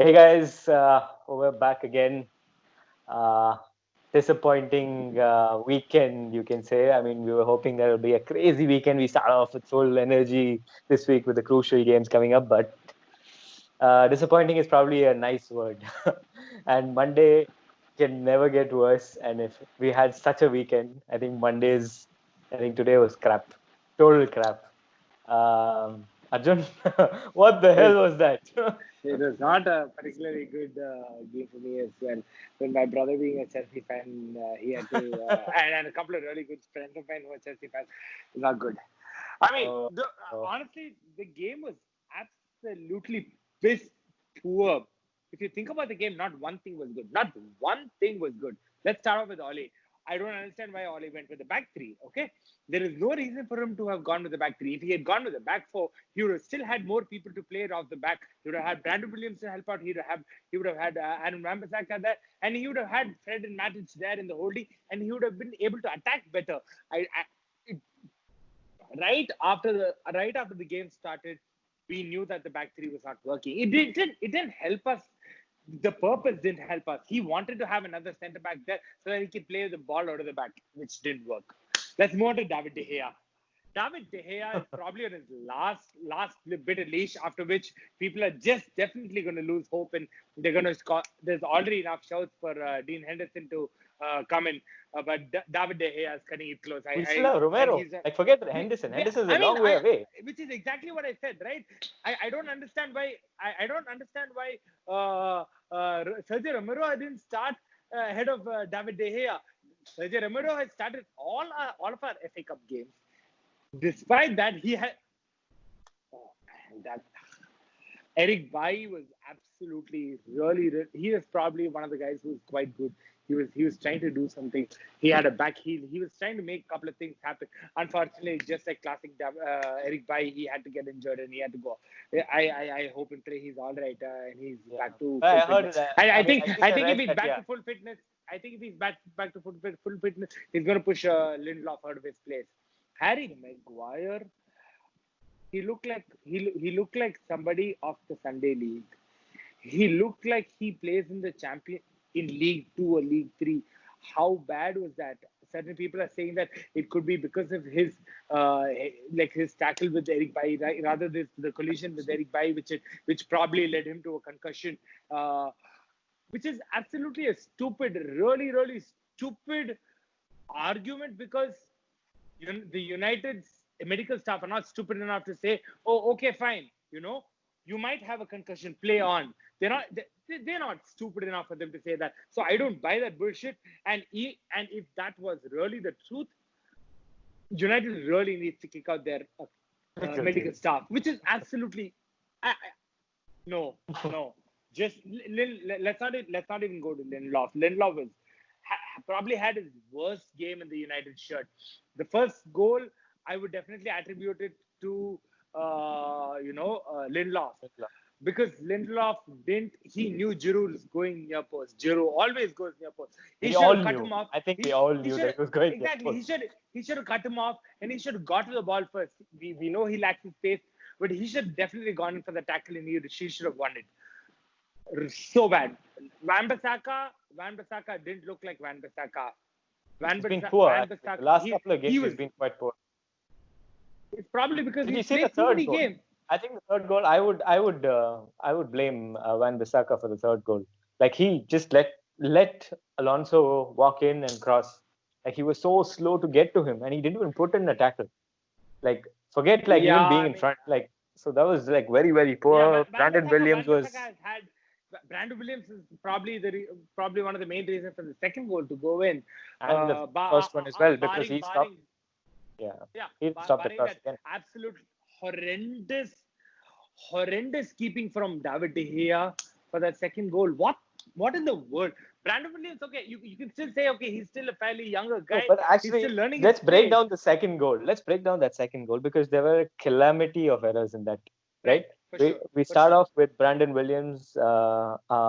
Hey guys, we're back again. Uh, Disappointing weekend, you can say. I mean, we were hoping that it'll be a crazy weekend. We start off with full energy this week with the crucial games coming up, but disappointing is probably a nice word. And Monday can never get worse. And if we had such a weekend, I think today was crap, total crap. Arjun, what the hell It, was that? it was not a particularly good game for me as well. When my brother, being a Chelsea fan, he had to, and a couple of really good friends of mine who are Chelsea fans, not good. I mean, Oh, oh. honestly, the game was absolutely piss poor. If you think about the game, not one thing was good. Not one thing was good. Let's start off with Oli. I don't understand why Oli went with the back three. Okay, there is no reason for him to have gone with the back three. If he had gone with the back four, he would have still had more people to play it off the back. He would have had Brandon Williams to help out. He would have had Aaron Wan-Bissaka there, and he would have had Fred and Matic there in the holding, and he would have been able to attack better. It, right after the game started, we knew that the back three was not working. It didn't help us. The purpose didn't help us. He wanted to have another centre back there so that he could play the ball out of the back, which didn't work. Let's move on to David De Gea. David De Gea is probably on his last bit of leash, after which people are just definitely going to lose hope and they're going to score. There's already enough shouts for Dean Henderson to come in, but David De Gea is cutting it close. We still have And Romero. he's Like, forget Henderson. yeah, Henderson's a I mean, long way away. which is exactly what I said, right? I don't understand why I don't understand why Sergio Romero didn't start ahead of David De Gea. Sergio Romero has started all of our FA Cup games. Despite that, he had that Eric Bailly was absolutely really. He was probably one of the guys who was quite good. He was trying to do something. He had a back heel. He was trying to make a couple of things happen. Unfortunately, just like classic Eric Bailly, he had to get injured and he had to go. I hope and pray he's all right and he's Yeah. back to But full I heard fitness. that. I, I I mean, think I think I I think if read he's that. back Yeah. to full fitness, I think if he's back to full fitness, he's going to push Lindelof out of his place. Harry Maguire, he looked like somebody of the Sunday League. He looked like he plays in the champion in League Two or League Three. How bad was that? Certain people are saying that it could be because of his like his tackle with Eric Bailly, right? Rather this the collision with Eric Bailly, which probably led him to a concussion, which is absolutely a stupid, really stupid argument because the United's medical staff are not stupid enough to say, "Oh, okay, fine. You might have a concussion. Play on." They're not stupid enough for them to say that. So I don't buy that bullshit. And if that was really the truth, United really needs to kick out their Medical medical team. staff, which is absolutely no, no. Just let's not even go to Lindelof. Lindelof probably had his worst game in the United shirt. The first goal, I would definitely attribute it to Lindelof, because Lindelof didn't. He knew Giroud was going near post. Giroud always goes near post. He We should all have cut knew. him off. I think we He all he knew should that it was going to exactly. happen. He should have cut him off, and he should have got to the ball first. We know he lacks his pace, but he should have definitely gone in for the tackle, and he should have won it. So bad. Wan-Bissaka didn't look like Wan-Bissaka. He's been poor, actually. The Wan-Bissaka, last he couple of he games, he's was. been quite poor. It's probably because Did you he's see the played too third many goal? games. I think the third goal. I would blame Van Bissaka for the third goal. Like he just let Alonso walk in and cross. Like he was so slow to get to him, and he didn't even put in a tackle. Like forget like Yeah, even being I in mean, front. Like so that was like very yeah, poor. Brandon Williams Wan-Bissaka was has had. Brandon Williams is probably one of the main reasons for the second goal to go in. and the first one as well because Barring he stopped. barring Yeah, yeah, he stopped the barring cross that again. absolute horrendous keeping from David De Gea for that second goal. What in the world? Brandon Williams, okay, you can still say, okay, he's still a fairly younger No, guy. but He's still actually, learning his let's break place. down the second goal. Let's break down that second goal because there were a calamity of errors in that, right? Right, for We sure, we for start sure. off with Brandon Williams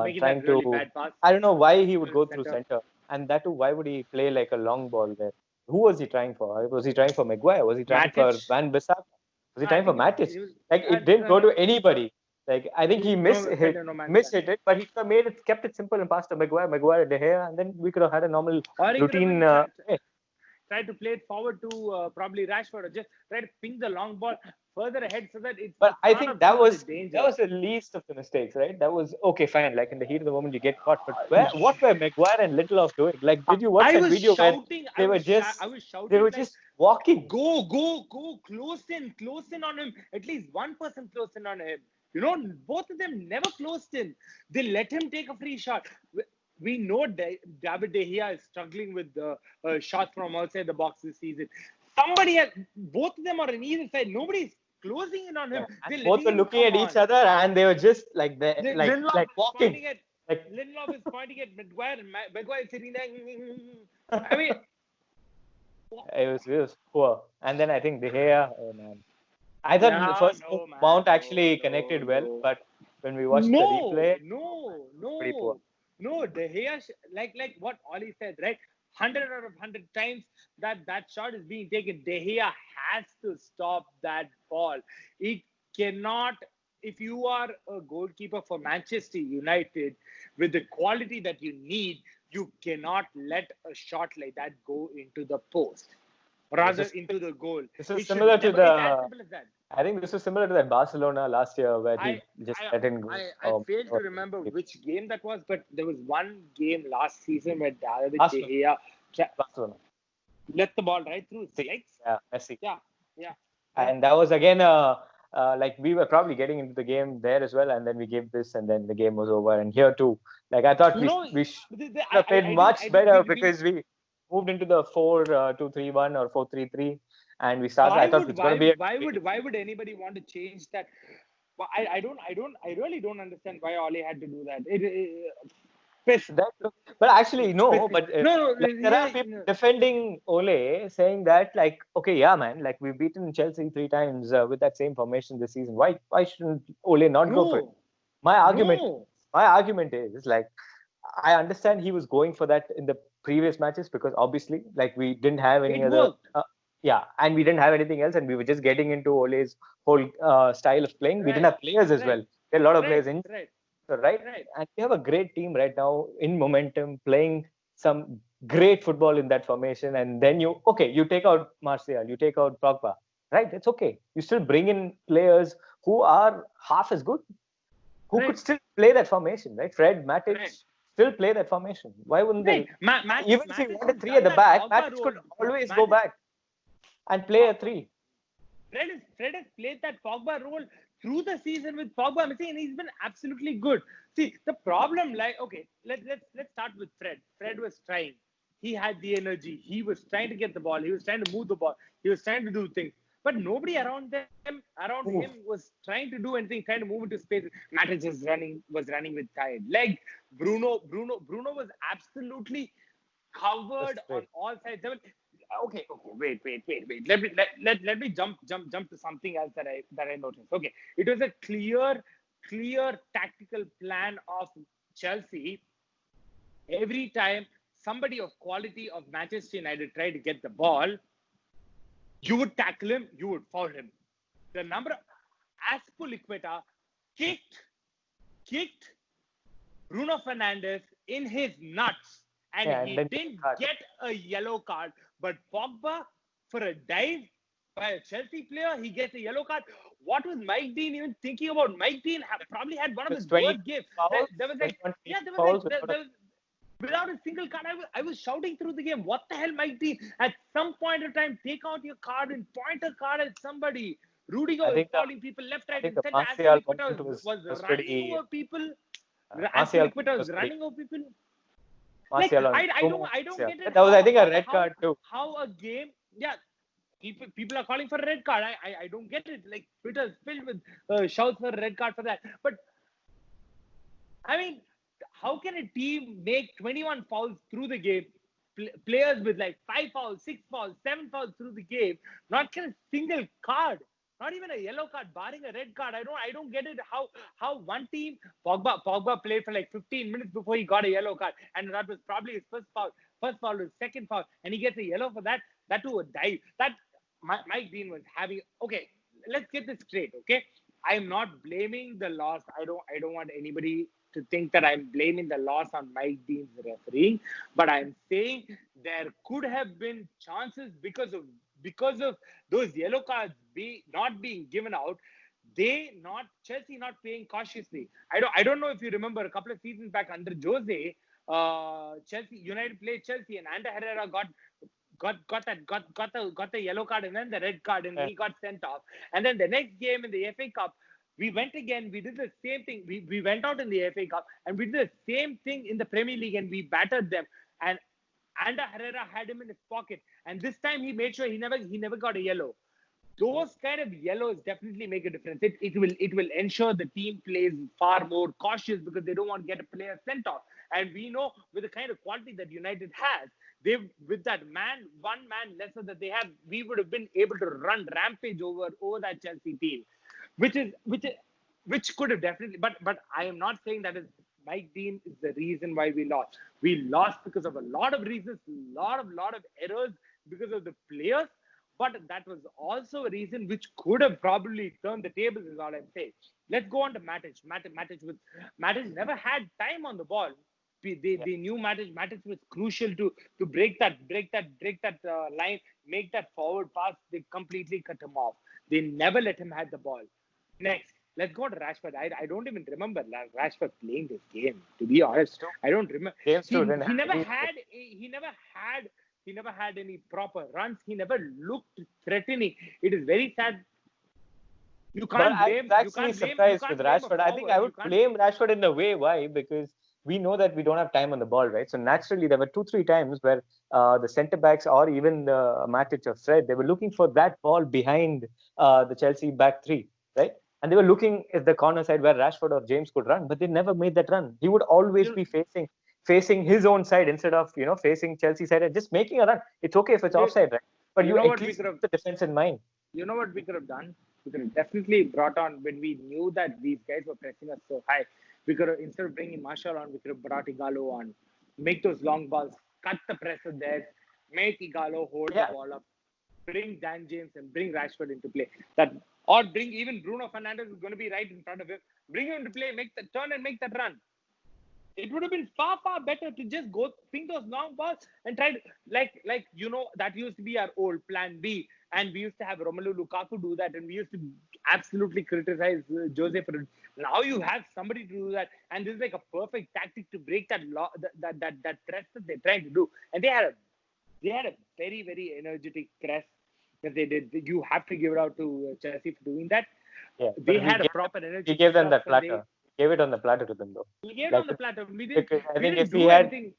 Making that trying really to. bad pass I don't know why he would towards go the through center. center, and that too, why would he play like a long ball there? Who was he trying for? Was he trying for Maguire? Was he trying for Matic. Van Bissaka? Was he No, I trying for think Matic? he was. Like it didn't No, go no. to anybody. Like I think he No, fell in no man's land. mishit it, but he could have made it, kept it simple and passed to Maguire, De Gea, and then we could have had a normal Or he could have routine. been Play. tried to play it forward to probably Rashford, or just try to ping the long ball further ahead so that But it's I not think of too much of danger. that was the least of the mistakes, right? That was okay, fine. Like in the heat of the moment, you get caught. But what were Maguire and Lindelof doing? Like, did you watch I that was video where shouting, they were I just was they shouting were like, just walking? go, close in on him. At least one person close in on him. You know, both of them never closed in. They let him take a free shot. We know David De Gea is struggling with the shots from outside the box this season. Somebody has, both of them are on either side. Nobody's closing in on Yeah. him. And They're both letting were him looking come at each on. other, and they were just like Lindelof like is walking. pointing at Like Lindelof is pointing at Maguire, and Maguire is sitting there. I mean, it was poor. And then I think De Gea, oh man. I thought in the yeah, first no, man, Mount actually connected well, no. but when we watched the replay, pretty poor. No. De Gea, like what Ollie said, right? 100 out of 100 times that shot is being taken. De Gea has to stop that ball. It cannot. If you are a goalkeeper for Manchester United with the quality that you need, you cannot let a shot like that go into the post, This rather is into the goal. this is It should similar to never. It's as the simple as that. I think this was similar to that Barcelona last year where I he just I let in go. I failed to remember which game that was, but there was one game last season where David De Barcelona, Gea Barcelona. let the ball right through his See, legs. yeah, Messi. Yeah, yeah, yeah. And that was again like we were probably getting into the game there as well, and then we gave this, and then the game was over. And here too, like I thought You know, we should have played I didn't much better we because we moved into the 4-2-3-1 or 4-3-3, and we started. I thought it's going to be a why would anybody want to change that? Well, I really don't understand why Oli had to do that. Piss, that, but actually piss no. me. But No, like there are really, people no. defending Ole, saying that like okay, yeah, man, like we've beaten Chelsea 3 times with that same formation this season. Why shouldn't Ole not go for it? No, My argument no. my argument is like I understand he was going for that in the previous matches because obviously like we didn't have any It other worked. yeah, and we didn't have anything else, and we were just getting into Ole's whole style of playing. We didn't Right, have players as right, well. There are a lot of right, players in right, so, right, right, and we have a great team right now in momentum, playing some great football in that formation. And then you take out Martial, you take out Pogba, right? It's okay. You still bring in players who are half as good, who could right, still play that formation, right? Fred, Matic right, still play that formation. Why wouldn't right. they? Even if you Matic wanted has three at done the that back, Pogba Matic role. could always go Matic, back and play a three. Fred has played that Pogba role through the season with Pogba missing, and he's been absolutely good. See, the problem, like, okay, let's start with Fred. Fred was trying. He had the energy. He was trying to get the ball. He was trying to move the ball. He was trying to do things. But nobody around him, Oof, was trying to do anything, trying to move into space. Matic was running with tired leg. Bruno was absolutely that's covered on great. all sides. Okay, wait. Let me jump to something else that I noticed. Okay, it was a clear tactical plan of Chelsea. Every time somebody of quality of Manchester United tried to get the ball, you would tackle him, you would foul him. The number of Aspilicueta kicked kicked Bruno Fernandes in his nuts, and Yeah, and he then didn't card. get a yellow card. But Pogba, for a dive by a Chelsea player, he gets a yellow card. What was Mike Dean even thinking about? Mike Dean probably had one It of was his 20 worst games. fouls, There was like, 21 yeah, there was fouls like, without a without a single card. I was shouting through the game, what the hell, Mike Dean? At some point of time, take out your card and point a card at somebody. Rudiger I was think the fouling people left, I right, think and the center. Martial Aspilicueta moment was was running pretty. over people. Martial Aspilicueta was was pretty. running over people. Like Martial on I don't Martial. get it That was I think a red how card too. how a game, yeah, people are calling for a red card. I don't get it. Like Twitter's filled with shouts for a red card for that. But I mean, how can a team make 21 fouls through the game? Players with like 5 fouls, 6 fouls, 7 fouls through the game, not get a single card, not even a yellow card, barring a red card. I don't get it. How one team, Pogba played for like 15 minutes before he got a yellow card, and that was probably his first foul, his second foul, and he gets a yellow for that. That to a dive. That Mike Dean was having. Okay, let's get this straight. Okay, I'm not blaming the loss. I don't want anybody to think that I'm blaming the loss on Mike Dean's refereeing, but I'm saying there could have been chances because of those yellow cards not being given out. Chelsea not playing cautiously. I don't know if you remember a couple of seasons back under Jose, Chelsea United played Chelsea and Ander Herrera got the yellow card and then the red card and Yeah. he got sent off. And then the next game in the FA Cup, we went again. We did the same thing. We went out in the FA Cup and we did the same thing in the Premier League and we battered them. And Ander Herrera had him in his pocket. And this time he made sure he never got a yellow. Those kind of yellows definitely make a difference. It will ensure the team plays far more cautious because they don't want to get a player sent off. And we know with the kind of quality that United has, they with that one man lesser that they have, we would have been able to run rampage over that Chelsea team, which could have definitely. But I am not saying that is Mike Dean is the reason why we lost. We lost because of a lot of reasons, lot of errors because of the players. But that was also a reason which could have probably turned the tables, is all I'm saying. Let's go on to Matic. Matic never had time on the ball. They knew Matic was crucial to break that line, make that forward pass. They completely cut him off. They never let him have the ball. Next, let's go to Rashford. I don't even remember Rashford playing this game. To be honest, I don't remember. James He, too didn't he have never any. had he never had any proper runs. He never looked threatening. It is very sad. You But can't I was blame. You actually can't blame. You surprised with can't blame a Rashford. I think I forward. You would can't. blame Rashford in a way. Why? Because we know that we don't have time on the ball, right? So naturally, there were 2, 3 times where the centre backs or even the Matic or Fred, they were looking for that ball behind the Chelsea back three, right? And they were looking at the corner side where Rashford or James could run, but they never made that run. He would always You be facing his own side instead of facing Chelsea side and just making a run. It's okay if it's you, offside, right? But you you know at what we least could have. keep the defense in mind. You know what we could have done? We could have definitely brought on when we knew that these guys were pressing us so high. We could have, instead of bringing Marshall on, we could have brought Igalo on, make those long balls, cut the pressure there, make Igalo hold the Yeah, ball up, bring Dan James and bring Rashford into play. That or bring even Bruno Fernandes is going to be right in front of him. Bring him into play, make the turn and make that run. It would have been far better to just go ping those long balls and try to that used to be our old plan B, and we used to have Romelu Lukaku do that, and we used to absolutely criticize Jose for it. Now you have somebody to do that, and this is like a perfect tactic to break that press that they're trying to do, and they had a very energetic press that they did. You have to give it out to Chelsea for doing that. yeah. They But had a proper we energy gave them kickoff, that and they platter. We gave it on the platter to them though. we gave it Like on the platter. We didn't because I we think didn't if he do had, anything.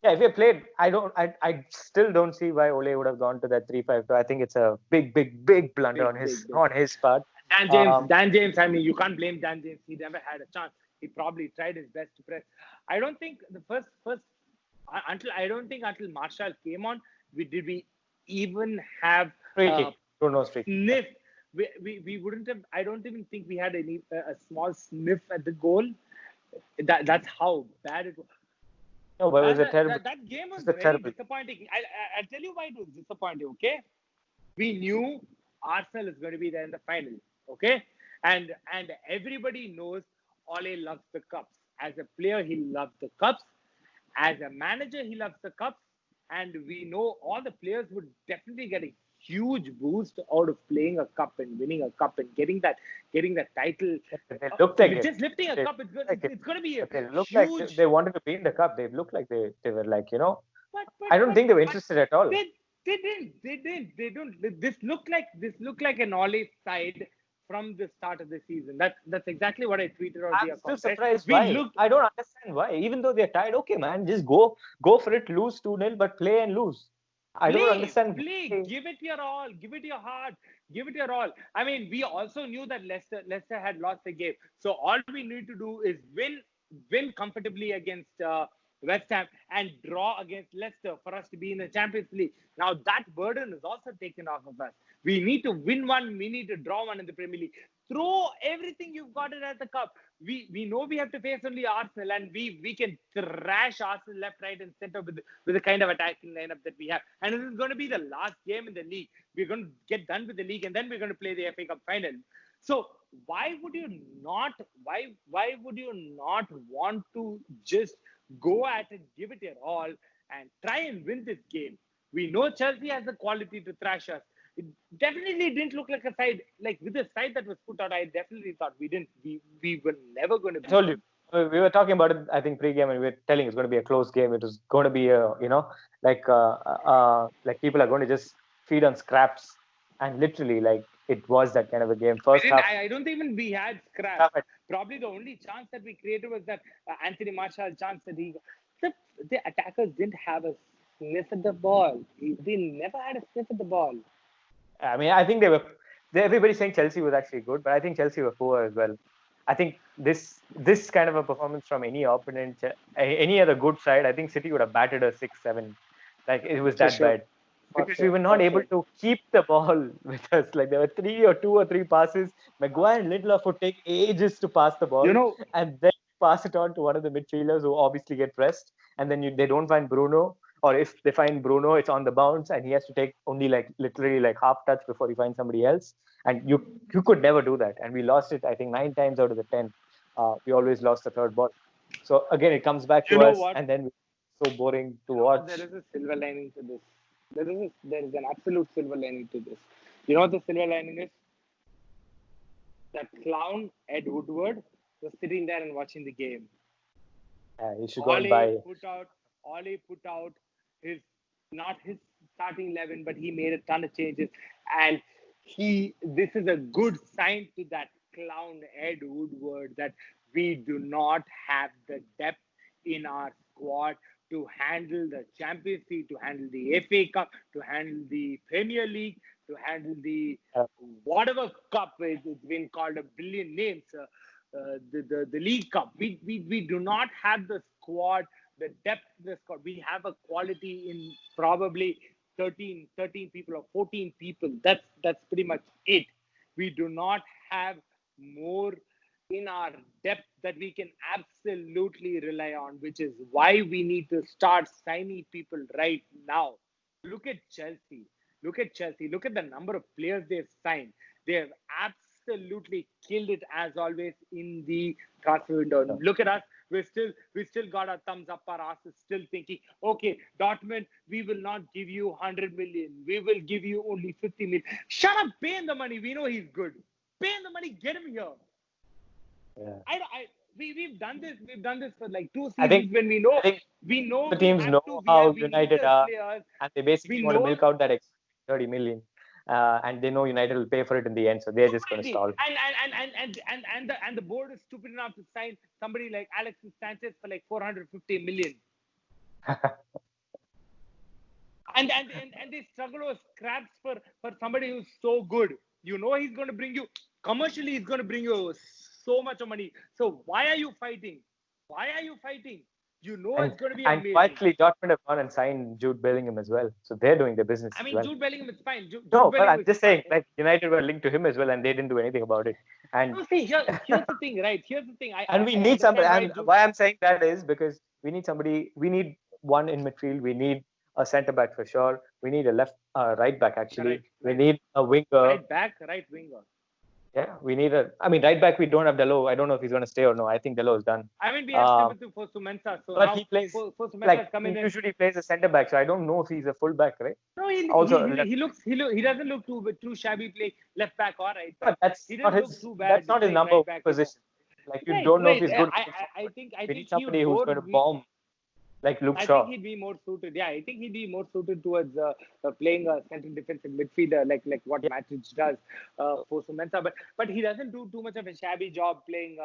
yeah, if he had played, I still don't see why Ole would have gone to that 3-5. I think it's a big blunder on Big. his part. Dan James, Um, Dan James. I mean, you can't blame Dan James. He never had a chance. He probably tried his best to press. I don't think the first until Marshall came on, we even have free a kick, Bruno's free kick. sniff. We wouldn't have. I don't even think we had any a small sniff at the goal. That's how bad it was. No, but it was Man, a terrible. that game It was was a very terrible. disappointing. I'll tell you why it was disappointing. Okay, we knew Arsenal is going to be there in the final. Okay, and everybody knows Ole loves the cups. As a player, he loves the cups. As a manager, he loves the cups. And we know all the players would definitely get a huge boost out of playing a cup and winning a cup and getting that title. They looked like it. Just lifting a They cup, looked like it. it's going to be a But they looked like they huge. wanted to be in the cup. They looked like they were like But I don't think they were interested at all. they they don't. This looked like an Ole side from the start of the season. That's exactly what I tweeted on I'm the still account. Right? surprised We why. looked I don't understand why. Even though they're tied, okay, man, just go for it, lose 2-0, but play and lose. I don't understand play, why. give it your all, give it your heart, give it your all. I mean, we also knew that Leicester had lost the game, so all we need to do is win comfortably against West Ham, and draw against Leicester for us to be in the Champions League. Now that burden is also taken off of us. We need to win one. We need to draw one in the Premier League. Throw everything you've got it at the cup. We know we have to face only Arsenal, and we can thrash Arsenal left, right, and center with the kind of attacking lineup that we have. And this is going to be the last game in the league. We're going to get done with the league, and then we're going to play the FA Cup final. So why would you not? Why would you not want to just go at it, give it your all, and try and win this game? We know Chelsea has the quality to thrash us. It definitely didn't look like a side, like with the side that was put out. I definitely thought we were never going to. I told you. We were talking about it, I think, pre-game, and we were telling it's going to be a close game. It was going to be like people are going to just feed on scraps, and literally, like, it was that kind of a game. First half, I don't even we had scraps. Probably the only chance that we created was that Anthony Martial chance that the attackers didn't have a sniff at the ball. They never had a sniff at the ball. I mean, I think everybody's saying Chelsea was actually good, but I think Chelsea were poor as well. I think this kind of a performance from any opponent, any other good side, I think City would have batted a 6-7. Like, it was that bad. Because we were not able to keep the ball with us. Like, there were two or three passes. Maguire and Lindelof would take ages to pass the ball, and then pass it on to one of the midfielders who obviously get pressed, and then they don't find Bruno. Or if they find Bruno, it's on the bounce, and he has to take only literally half touch before he finds somebody else. And you could never do that. And we lost it, I think, 9 times out of the 10. We always lost the third ball. So again, it comes back to us, and then it's so boring to watch. There is a silver lining to this. There is an absolute silver lining to this. You know what the silver lining is? That clown Ed Woodward was sitting there and watching the game. He should go and buy. Ole put out not his starting 11, but he made a ton of changes, and this is a good sign to that clown Ed Woodward that we do not have the depth in our squad to handle the Champions League, to handle the FA Cup, to handle the Premier League, to handle the whatever cup it's been called a billion names, the League Cup. We do not have the squad, the depth of the squad. We have a quality in probably 13 people or 14 people. That's pretty much it. We do not have more in our depth that we can absolutely rely on, which is why we need to start signing people right now. Look at Chelsea. Look at the number of players they've signed. They have absolutely killed it as always in the transfer window. Look at us. We still got our thumbs up our asses, still thinking, okay, Dortmund, we will not give you 100 million. We will give you only 50 million. Shut up, pay him the money. We know he's good. Pay him the money, get him here. Yeah. We've done this. We've done this for like 2 seasons when we know the teams know how United are, and they basically want to milk out that extra 30 million. And they know United will pay for it in the end, so they're just going to stall. And the board is stupid enough to sign somebody like Alexis Sanchez for like 450 million. and they struggle with scraps for somebody who's so good. You know he's going to bring you commercially. He's going to bring you so much of money. So why are you fighting? You know it's going to be amazing. And quietly, Dortmund have gone and signed Jude Bellingham as well. So they're doing their business as well. Jude Bellingham is fine. But I'm just saying, like, United were linked to him as well, and they didn't do anything about it. And see, here's the thing, right? Here's the thing. We need somebody. And why I'm saying that is because we need somebody. We need one in midfield. We need a centre back for sure. We need a right back actually. We need a winger. Right back, right winger. Yeah, we need right back. We don't have Delo. I don't know if he's going to stay or no. I think Delo is done. We have Timothy Fosu-Mensah. So but he plays he usually plays a centre back. So I don't know if he's a full back, right? No, he doesn't look too shabby playing left back or right back. But that's not his number one position. Like you don't know if he's good. I think we need somebody who's going to bomb. Like Luke Shaw. I think he'd be more suited. Yeah, I think he'd be more suited towards playing a central defensive midfielder, like what Matic does for Fosu-Mensah. But he doesn't do too much of a shabby job playing.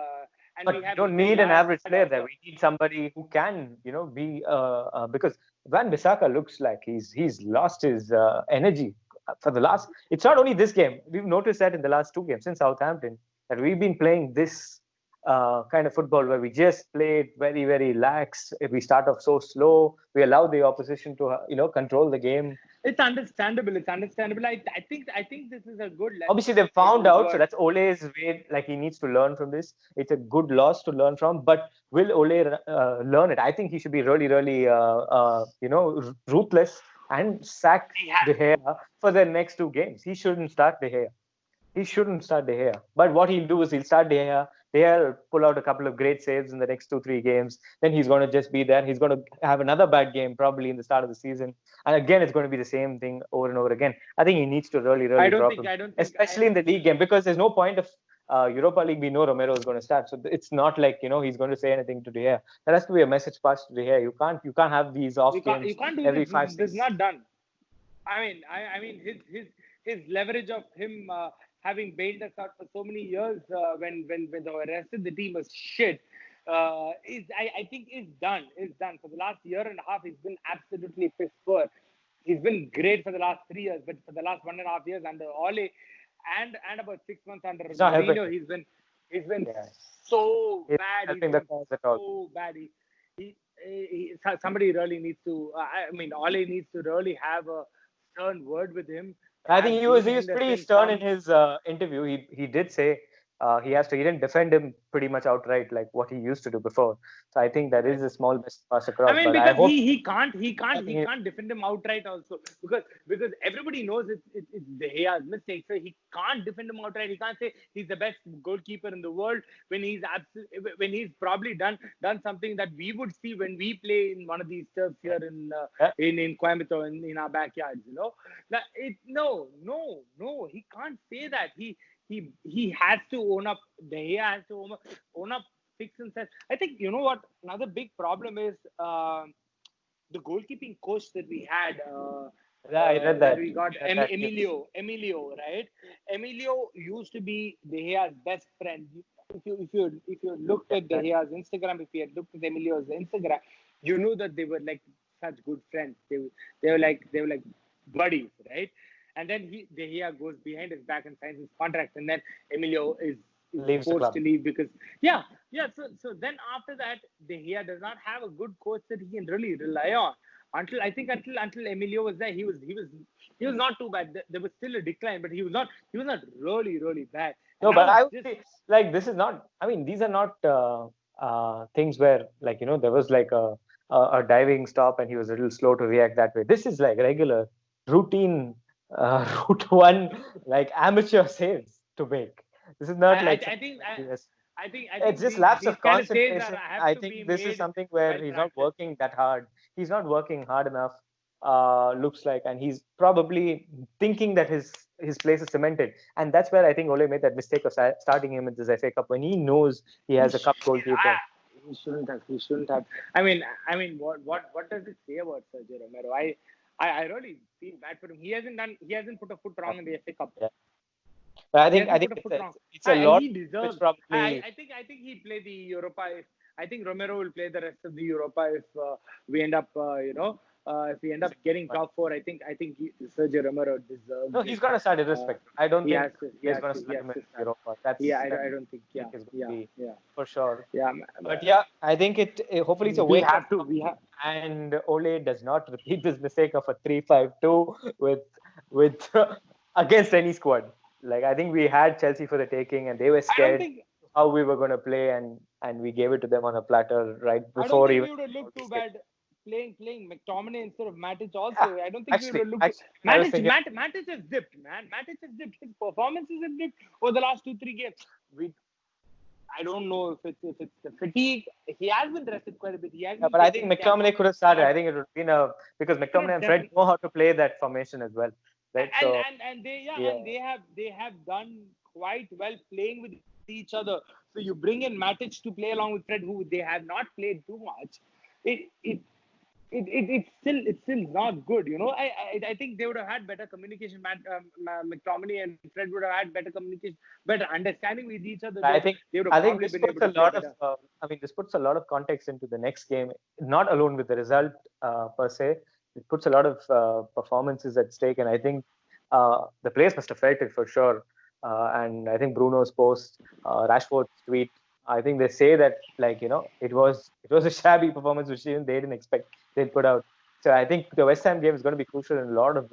But we don't need an average player there. We need somebody who can, be because Van Bissaka looks like he's lost his energy for the last. It's not only this game. We've noticed that in the last 2 games since Southampton that we've been playing this kind of football where we just play it very, very lax. If we start off so slow, we allow the opposition to, control the game. It's understandable. It's understandable. I think this is a good lesson Obviously, to they take found out, so over. that's Ole's way. Like he needs to learn from this. It's a good loss to learn from. But will Ole learn it? I think he should be really, really, ruthless and sack Yeah. De Gea for the next two games. He shouldn't start De Gea. He shouldn't start De Gea. But what he'll do is he'll start De Gea. De Gea will pull out a couple of great saves in the next 2, 3 games. Then he's going to just be there. He's going to have another bad game probably in the start of the season. And again, it's going to be the same thing over and over again. I think he needs to really, I really don't drop think. him, I don't think. especially in the league game, because there's no point of Europa League. We know Romero is going to start. So it's not like, he's going to say anything to De Gea. There has to be a message passed to De Gea. You can't have these You off can't. You games can't do every this. five, This is six. not done. I mean, his leverage of him having bailed us out for so many years when the rest of the team was shit is I think is done. Is done for the last year and a half. He's been absolutely piss poor. He's been great for the last 3 years, but for the last 1.5 years under Ole and about 6 months under He's not helping. Mourinho, he's been Yeah. so He's bad. not He's helping the been cause at all. so bad. Somebody really needs to. I mean, Ole needs to really have a stern word with him. I think Have he was seriousness pretty in stern in some. his interview. He did say he didn't defend him pretty much outright like what he used to do before. So I think that is a small message pass I across. mean, But I because hope I he think can't defend him outright also because everybody knows it's De Gea's mistake, so he can't defend him outright. He can't say he's the best goalkeeper in the world when he's probably done something that we would see when we play in one of these turfs here yeah, in Coimbatore in our backyards. No, he can't say that. He has to own up. De Gea has to own up, fix himself. I think you know what another big problem is the goalkeeping coach that we had. yeah, I read That that. we got Read that news. Emilio, right? Emilio used to be De Gea's best friend. If you looked Yeah, at De Gea's Instagram, if you had looked at Emilio's Instagram, you know that they were like such good friends. They were like buddies, right? And then De Gea goes behind his back and signs his contract, and then Emilio is leaves the forced club. to leave because yeah. So then after that, De Gea does not have a good coach that he can really rely on. Until Emilio was there, he was not too bad. There was still a decline, but he was not really bad. And No, now but I it's would just say like this is not. I mean, these are not things where like there was like a diving stop and he was a little slow to react that way. This is like regular routine route one like amateur saves to make. This is not I like I, I something think like he has. I It's think just these lapse these of kind of saves concentration. have I to be think this is made something where while he's not practice. working that hard. He's not working hard enough. Looks like, and he's probably thinking that his place is cemented, and that's where I think Ole made that mistake of starting him in this FA Cup when he knows he He, has a sh- cup goalkeeper. he shouldn't have. He shouldn't have. I mean, what does it say about Sergio Romero? I really feel bad for him. He hasn't put a foot Yeah, wrong in the FA Cup. yeah. But I He think I hasn't think put a it's foot a, wrong. it's a lot He which deserves. probably I think he play the Europa. I think Romero will play the rest of the Europa if we end up, if we end up getting top four. I think Sergio Romero deserves no, it. he's gonna start Uh, irrespective. I don't he think has to. He he's has gonna to. He start has him in to start. Europa. Yeah, That I don't think. I think Yeah, is going to yeah, be yeah, for sure. yeah. But yeah, I think hopefully it's a We wake up have to. call, We have. and Ole does not repeat this mistake of a 3-5-2 with against any squad. Like I think we had Chelsea for the taking, and they were I don't scared think. how we were going to play, and we gave it to them on a platter right I don't before think even we would have all looked too these games. bad playing McTominay instead of Matic. Yeah, Also, I don't think we would have actually, looked. actually, I was thinking. Matic has dipped, man. Matic has dipped. His performances have dipped over the last 2 3 games. We I don't know if it's the fatigue. He has been rested quite a bit. He has Yeah, been but I think taking camp, McTominay could have started. but I think it would have been a because McTominay and Fred definitely. know how to play that formation as well, right? and So and and they yeah yeah, and they have done quite well playing with each other. So you bring in Matic to play along with Fred, who they have not played too much. It it. It's still not good, you know. I think they would have had better communication. McTominay and Fred would have had better communication, better understanding with each other. I think They would have I think probably this been puts able a to play lot of better. this puts a lot of context into the next game. Not alone with the result per se, it puts a lot of performances at stake, and I think the players must have felt it for sure. And I think Bruno's post, Rashford's tweet, I think they say that, like, it was a shabby performance which even they didn't expect they'd put out. So I think the West Ham game is going to be crucial in a lot of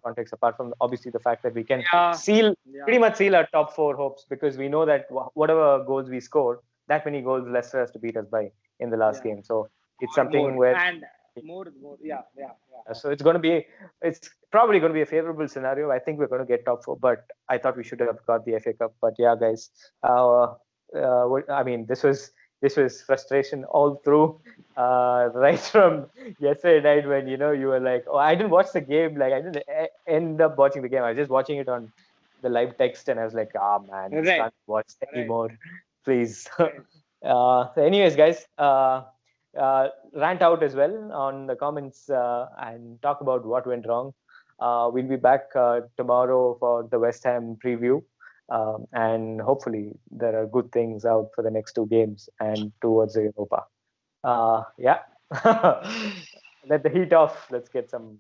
context. Apart from obviously the fact that we can Yeah, seal yeah, pretty much seal our top four hopes, because we know that whatever goals we score, that many goals Leicester has to beat us by in the last yeah. game. So it's Or more. something where And more. Yeah, yeah, yeah. so it's probably going to be a favorable scenario. I think we're going to get top four, but I thought we should have got the FA Cup. But yeah, guys, I mean, this was frustration all through, right from yesterday night when you were like, oh, I didn't watch the game. Like I didn't end up watching the game. I was just watching it on the live text, and I was like, ah, man, this Right, can't watch right, anymore, please. right. So anyways, guys. Rant out as well on the comments and talk about what went wrong. We'll be back tomorrow for the West Ham preview. And hopefully there are good things out for the next two games and towards the Europa. Yeah. Let the heat off. Let's get some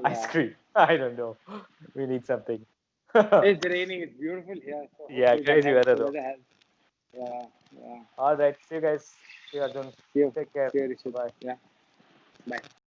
ice Yeah. cream. I don't know. We need something. It's raining. It's beautiful here. So Yeah, hopefully that crazy helps. weather The though. weather helps. Yeah, yeah. All right. See you guys. See you, Arjun. See you. Take care. See you, Rishit. Bye bye. Yeah. Bye.